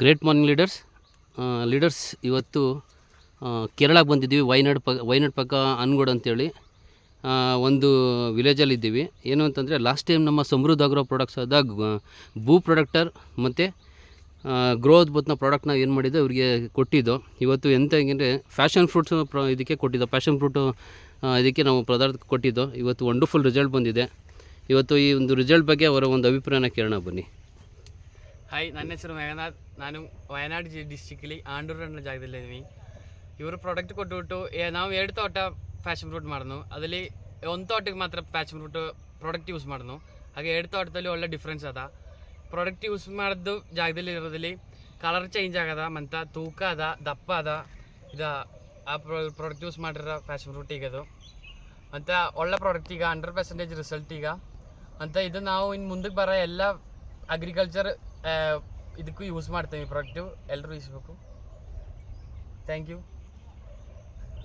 Great morning leaders ಇವತ್ತು ಕೇರಳಕ್ಕೆ ಬಂದಿದ್ದೀವಿ. ವೈನಾಡ್ ಪಕ್ಕ ಅನ್ಗೋಡ್ ಅಂತೇಳಿ ಒಂದು ವಿಲೇಜಲ್ಲಿದ್ದೀವಿ. ಏನು ಅಂತಂದರೆ ಲಾಸ್ಟ್ ಟೈಮ್ ನಮ್ಮ ಸಮೃದ್ಧ ಆಗ್ರೋ ಪ್ರಾಡಕ್ಟ್ಸ್ ಆದ ಬೂ ಪ್ರಾಡಕ್ಟರ್ ಮತ್ತು ಗ್ರೋ ಅದ್ಭುತನ ಪ್ರಾಡಕ್ಟ್ನ ಏನು ಮಾಡಿದ್ದು ಇವರಿಗೆ ಕೊಟ್ಟಿದ್ದು. ಇವತ್ತು ಎಂತ ಹೆಂಗಂದರೆ ಫ್ಯಾಷನ್ ಫ್ರೂಟ್ಸ್ ಇದಕ್ಕೆ ಕೊಟ್ಟಿದ್ದು, ಪ್ಯಾಷನ್ ಫ್ರೂಟು ಇದಕ್ಕೆ ನಾವು ಪದಾರ್ಥ ಕೊಟ್ಟಿದ್ದು. ಇವತ್ತು ವಂಡರ್ಫುಲ್ ರಿಸಲ್ಟ್ ಬಂದಿದೆ. ಇವತ್ತು ಈ ಒಂದು ರಿಸಲ್ಟ್ ಬಗ್ಗೆ ಅವರ ಒಂದು ಅಭಿಪ್ರಾಯನ ಕೇಳೋಣ ಬನ್ನಿ. ಹಾಯ್, ನನ್ನ ಹೆಸರು ಮೇಘನಾಥ್. ನಾನು ವಯನಾಡ್ ಡಿಸ್ಟಿಕಲ್ಲಿ ಆಂಡೂರು ಅನ್ನೋ ಜಾಗದಲ್ಲಿದ್ದೀನಿ. ಇವರು ಪ್ರಾಡಕ್ಟ್ ಕೊಟ್ಟುಬಿಟ್ಟು ನಾವು 2 ತೋಟ ಫ್ಯಾಷನ್ ಫ್ರೂಟ್ ಮಾಡಿದ್ನು. ಅದರಲ್ಲಿ ಒಂದು ತೋಟಕ್ಕೆ ಮಾತ್ರ ಫ್ಯಾಷನ್ ಫ್ರೂಟ್ ಪ್ರಾಡಕ್ಟ್ ಯೂಸ್ ಮಾಡಿದ್ನು. ಹಾಗೆ 2 ತೋಟದಲ್ಲಿ ಒಳ್ಳೆ ಡಿಫ್ರೆನ್ಸ್ ಅದ. ಪ್ರಾಡಕ್ಟ್ ಯೂಸ್ ಮಾಡಿದ್ದು ಜಾಗದಲ್ಲಿ ಇರೋದಲ್ಲಿ ಕಲರ್ ಚೇಂಜ್ ಆಗದ, ಮತ್ತು ತೂಕ ಅದ, ದಪ್ಪ ಅದ. ಇದು ಆ ಪ್ರಾಡಕ್ಟ್ ಯೂಸ್ ಮಾಡಿರೋ ಫ್ಯಾಷನ್ ಫ್ರೂಟ್ ಈಗ ಅದು ಮತ್ತು ಒಳ್ಳೆ ಪ್ರಾಡಕ್ಟ್ ಈಗ 100% ರಿಸಲ್ಟ್ ಈಗ ಅಂತ. ಇದು ನಾವು ಇನ್ನು ಮುಂದಕ್ಕೆ ಬರೋ ಎಲ್ಲ ಅಗ್ರಿಕಲ್ಚರ್ ಇದಕ್ಕೂ ಯೂಸ್ ಮಾಡ್ತೀವಿ. ಪ್ರಾಡಕ್ಟು ಎಲ್ಲರೂ ಯೂಸ್ಬೇಕು. Thank you.